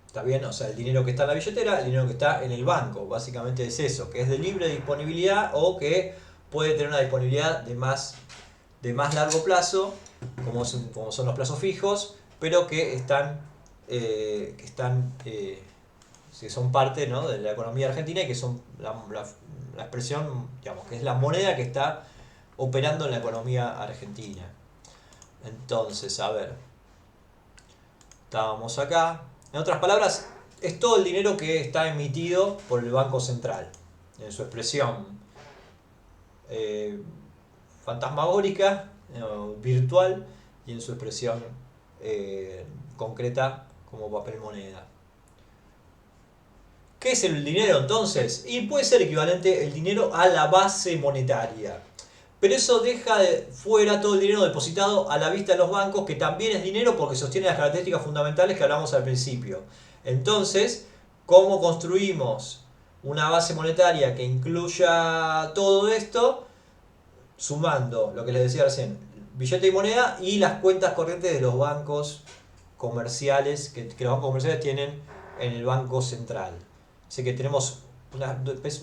Speaker 1: ¿Está bien? O sea, el dinero que está en la billetera, el dinero que está en el banco, básicamente es eso, que es de libre disponibilidad o que puede tener una disponibilidad de más largo plazo, como son los plazos fijos, pero que son parte, ¿no?, de la economía argentina y que son la expresión, digamos, que es la moneda que está operando en la economía argentina. Entonces, a ver, estábamos acá. En otras palabras, es todo el dinero que está emitido por el Banco Central, en su expresión fantasmagórica, virtual, y en su expresión concreta como papel moneda. ¿Qué es el dinero entonces? Y puede ser equivalente el dinero a la base monetaria. Pero eso deja fuera todo el dinero depositado a la vista de los bancos, que también es dinero porque sostiene las características fundamentales que hablamos al principio. Entonces, ¿cómo construimos una base monetaria que incluya todo esto? Sumando lo que les decía recién, billete y moneda y las cuentas corrientes de los bancos comerciales, que los bancos comerciales tienen en el Banco Central. Así que tenemos una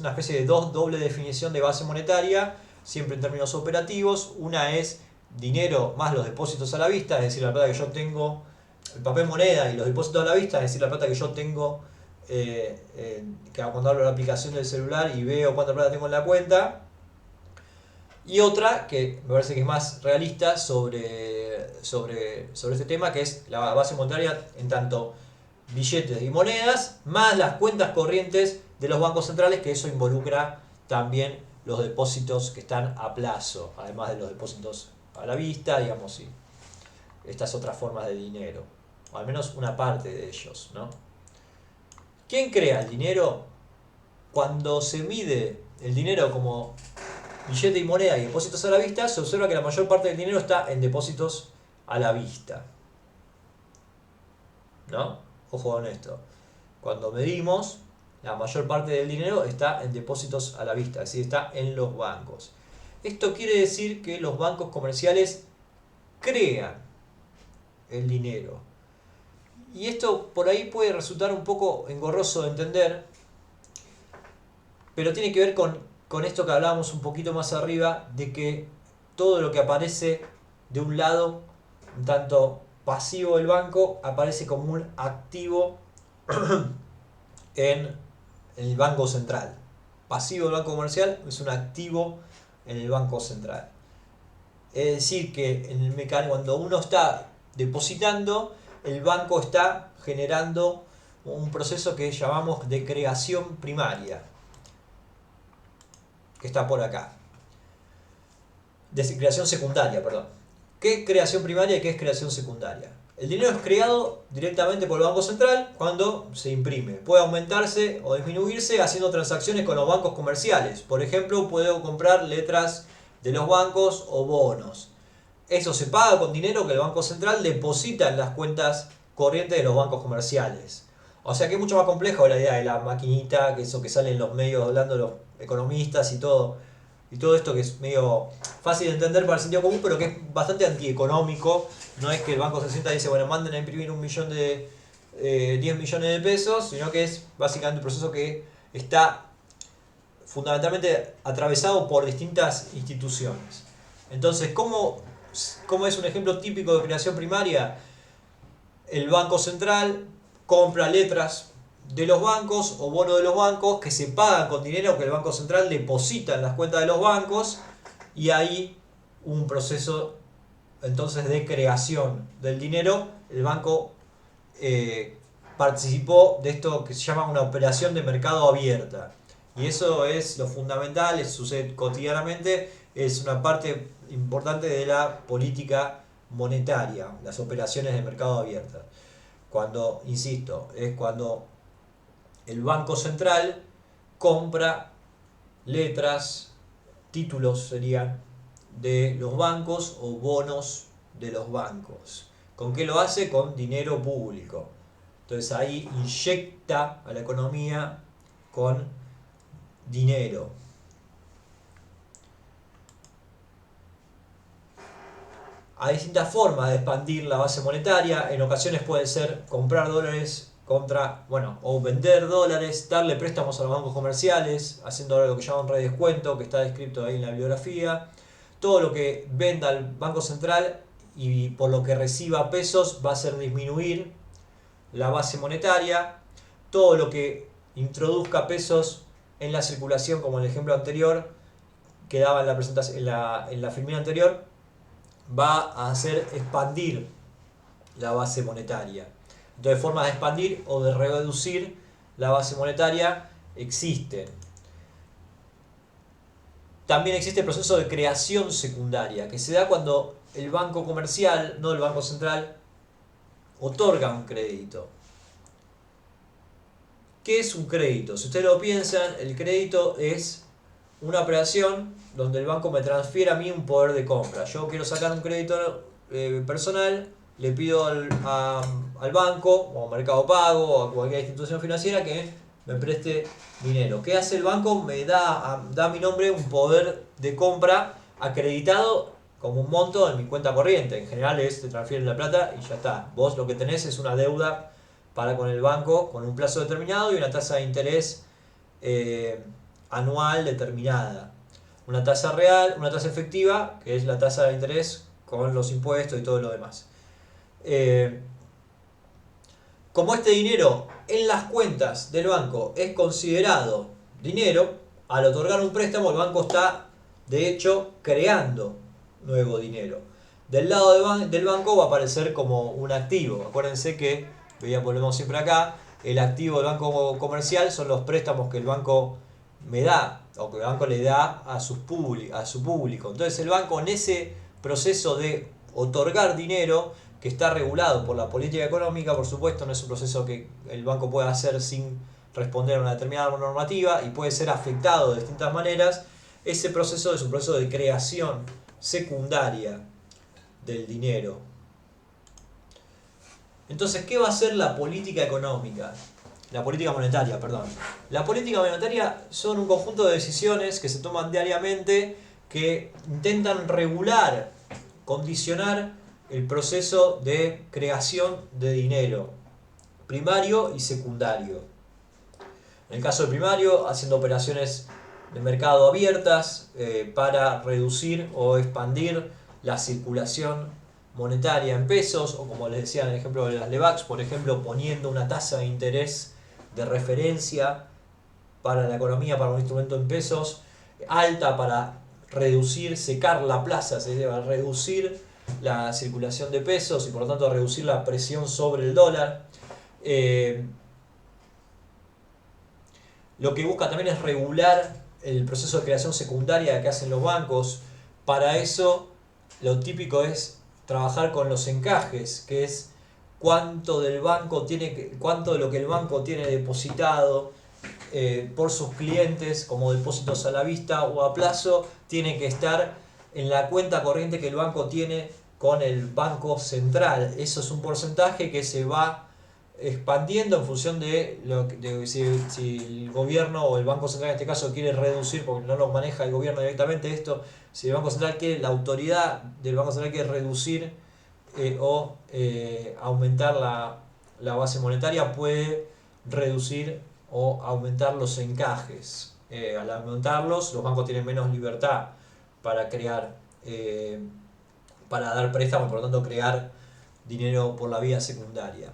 Speaker 1: especie de doble definición de base monetaria, siempre en términos operativos. Una es dinero más los depósitos a la vista, es decir, la plata que yo tengo, el papel moneda y los depósitos a la vista, es decir, la plata que yo tengo, que cuando abro la aplicación del celular y veo cuánta plata tengo en la cuenta. Y otra que me parece que es más realista sobre este tema, que es la base monetaria en tanto billetes y monedas, más las cuentas corrientes de los bancos centrales, que eso involucra también los depósitos que están a plazo, además de los depósitos a la vista, digamos, y estas otras formas de dinero, o al menos una parte de ellos, ¿no? ¿Quién crea el dinero? Cuando se mide el dinero como billete y moneda y depósitos a la vista, se observa que la mayor parte del dinero está en depósitos a la vista, ¿no? Ojo con esto. Cuando medimos, la mayor parte del dinero está en depósitos a la vista, es decir, está en los bancos. Esto quiere decir que los bancos comerciales crean el dinero. Y esto por ahí puede resultar un poco engorroso de entender, pero tiene que ver con esto que hablábamos un poquito más arriba, de que todo lo que aparece de un lado, un tanto pasivo del banco, aparece como un activo en el Banco Central. Pasivo del Banco Comercial es un activo en el Banco Central. Es decir, que en el mecanismo, cuando uno está depositando, el banco está generando un proceso que llamamos de creación primaria, que está por acá. De creación secundaria, perdón. ¿Qué es creación primaria y qué es creación secundaria? El dinero es creado directamente por el Banco Central cuando se imprime. Puede aumentarse o disminuirse haciendo transacciones con los bancos comerciales. Por ejemplo, puedo comprar letras de los bancos o bonos. Eso se paga con dinero que el Banco Central deposita en las cuentas corrientes de los bancos comerciales. O sea que es mucho más complejo la idea de la maquinita, que eso que sale en los medios hablando los economistas y todo esto que es medio fácil de entender para el sentido común, pero que es bastante antieconómico. No es que el banco se sienta y dice, bueno, manden a imprimir 10 millones de pesos, sino que es básicamente un proceso que está fundamentalmente atravesado por distintas instituciones. Entonces, ¿cómo es un ejemplo típico de creación primaria? El Banco Central compra letras de los bancos o bonos de los bancos que se pagan con dinero que el Banco Central deposita en las cuentas de los bancos, y ahí un proceso entonces de creación del dinero. El banco participó de esto que se llama una operación de mercado abierta, y eso es lo fundamental, sucede cotidianamente, es una parte importante de la política monetaria, las operaciones de mercado abierta. Cuando, insisto, es cuando el Banco Central compra letras, títulos serían, de los bancos o bonos de los bancos. ¿Con qué lo hace? Con dinero público. Entonces ahí inyecta a la economía con dinero. Hay distintas formas de expandir la base monetaria. En ocasiones puede ser comprar dólares o vender dólares, darle préstamos a los bancos comerciales, haciendo ahora lo que llaman redescuento, que está descrito ahí en la bibliografía. Todo lo que venda el Banco Central y por lo que reciba pesos va a hacer disminuir la base monetaria. Todo lo que introduzca pesos en la circulación, como en el ejemplo anterior que daba en la presentación, en la filmina anterior, va a hacer expandir la base monetaria. Entonces, formas de expandir o de reducir la base monetaria existen. También existe el proceso de creación secundaria, que se da cuando el banco comercial, no el Banco Central, otorga un crédito. ¿Qué es un crédito? Si ustedes lo piensan, el crédito es una operación donde el banco me transfiere a mí un poder de compra. Yo quiero sacar un crédito personal, le pido al banco o a Mercado Pago o a cualquier institución financiera que me preste dinero. ¿Qué hace el banco? Me da a mi nombre un poder de compra acreditado como un monto en mi cuenta corriente. En general te transfieren la plata y ya está. Vos lo que tenés es una deuda para con el banco con un plazo determinado y una tasa de interés anual determinada. Una tasa real, una tasa efectiva, que es la tasa de interés con los impuestos y todo lo demás. Como este dinero en las cuentas del banco es considerado dinero, al otorgar un préstamo el banco está de hecho creando nuevo dinero. Del lado del banco va a aparecer como un activo. Acuérdense que, volvemos siempre acá, el activo del banco comercial son los préstamos que el banco me da o que el banco le da a su público. Entonces el banco, en ese proceso de otorgar dinero, que está regulado por la política económica, por supuesto, no es un proceso que el banco pueda hacer sin responder a una determinada normativa y puede ser afectado de distintas maneras. Ese proceso es un proceso de creación secundaria del dinero. Entonces, ¿qué va a hacer la política económica? La política monetaria, perdón. La política monetaria son un conjunto de decisiones que se toman diariamente que intentan regular, condicionar el proceso de creación de dinero, primario y secundario. En el caso del primario, haciendo operaciones de mercado abiertas para reducir o expandir la circulación monetaria en pesos, o como les decía en el ejemplo de las LEVAX, por ejemplo, poniendo una tasa de interés de referencia para la economía, para un instrumento en pesos, alta para reducir, secar la plaza, se debe reducir la circulación de pesos y por lo tanto reducir la presión sobre el dólar. Lo que busca también es regular el proceso de creación secundaria que hacen los bancos. Para eso lo típico es trabajar con los encajes, que es cuánto del banco cuánto de lo que el banco tiene depositado por sus clientes como depósitos a la vista o a plazo tiene que estar en la cuenta corriente que el banco tiene con el Banco Central. Eso es un porcentaje que se va expandiendo en función de, si el gobierno o el Banco Central en este caso quiere reducir, porque no lo maneja el gobierno directamente esto, si el Banco Central quiere, la autoridad del Banco Central quiere reducir o aumentar la base monetaria, puede reducir o aumentar los encajes. Al aumentarlos, los bancos tienen menos libertad para crear, para dar préstamos y por lo tanto crear dinero por la vía secundaria.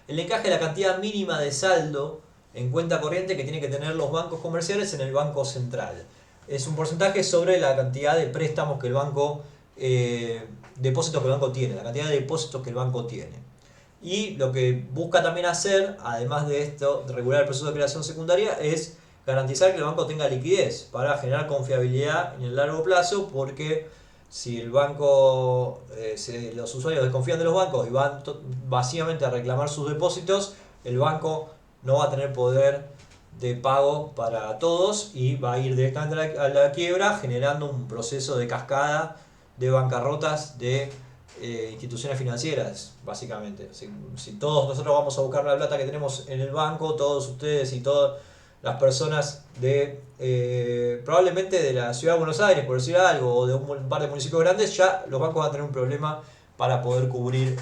Speaker 1: El encaje es la cantidad mínima de saldo en cuenta corriente que tienen que tener los bancos comerciales en el Banco Central. Es un porcentaje sobre la cantidad de préstamos que el banco, depósitos que el banco tiene, la cantidad de depósitos que el banco tiene. Y lo que busca también hacer, además de esto, de regular el proceso de creación secundaria, es garantizar que el banco tenga liquidez para generar confiabilidad en el largo plazo, porque si el banco, los usuarios desconfían de los bancos y van vacíamente a reclamar sus depósitos, el banco no va a tener poder de pago para todos y va a ir directamente a la quiebra, generando un proceso de cascada de bancarrotas de instituciones financieras, básicamente. Si todos nosotros vamos a buscar la plata que tenemos en el banco, todos ustedes y todas las personas de probablemente de la ciudad de Buenos Aires, por decir algo, o de un par de municipios grandes, ya los bancos van a tener un problema para poder cubrir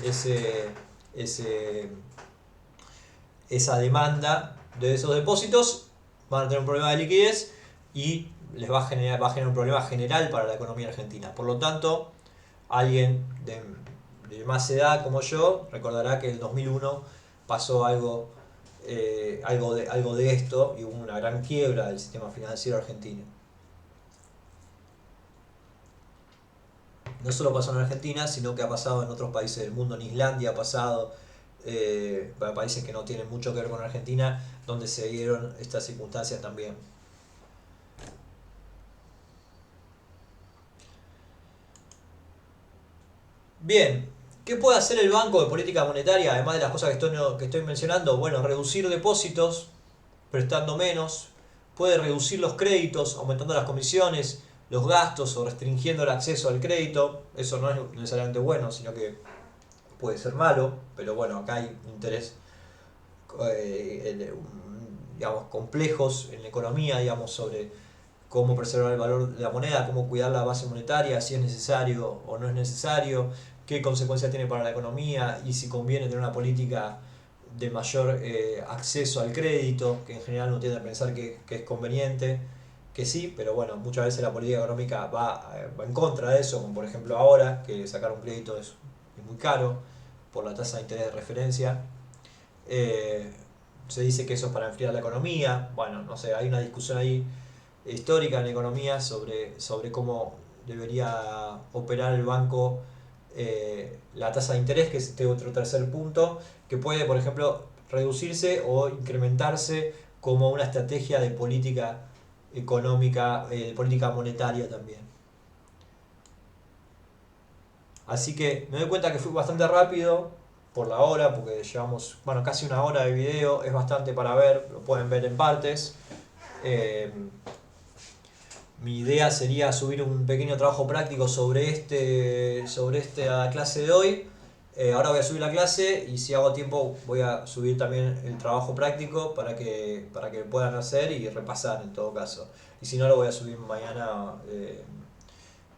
Speaker 1: esa demanda de esos depósitos, van a tener un problema de liquidez y les va a generar un problema general para la economía argentina. Por lo tanto, alguien de más edad como yo recordará que en el 2001 pasó algo de esto y hubo una gran quiebra del sistema financiero argentino. No solo pasó en Argentina, sino que ha pasado en otros países del mundo. En Islandia ha pasado, para países que no tienen mucho que ver con Argentina, donde se dieron estas circunstancias también. Bien, ¿qué puede hacer el Banco de Política Monetaria, además de las cosas que estoy mencionando? Bueno, reducir depósitos, prestando menos, puede reducir los créditos, aumentando las comisiones, los gastos o restringiendo el acceso al crédito. Eso no es necesariamente bueno, sino que puede ser malo, pero bueno, acá hay interés, digamos, complejos en la economía, digamos, sobre cómo preservar el valor de la moneda, cómo cuidar la base monetaria, si es necesario o no es necesario, qué consecuencias tiene para la economía y si conviene tener una política de mayor acceso al crédito, que en general uno tiende a pensar que es conveniente, que sí, pero bueno, muchas veces la política económica va en contra de eso, como por ejemplo ahora, que sacar un crédito es muy caro por la tasa de interés de referencia. Se dice que eso es para enfriar la economía. Bueno, no sé, hay una discusión ahí histórica en economía sobre cómo debería operar el banco, la tasa de interés, que es este otro tercer punto, que puede, por ejemplo, reducirse o incrementarse como una estrategia de política económica, de política monetaria también. Así que me doy cuenta que fui bastante rápido por la hora, porque llevamos, bueno, casi una hora de video, es bastante para ver, lo pueden ver en partes. Mi idea sería subir un pequeño trabajo práctico sobre esta clase de hoy. Ahora voy a subir la clase y si hago tiempo voy a subir también el trabajo práctico para que puedan hacer y repasar en todo caso. Y si no, lo voy a subir mañana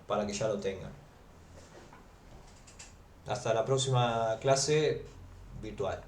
Speaker 1: para que ya lo tengan. Hasta la próxima clase virtual.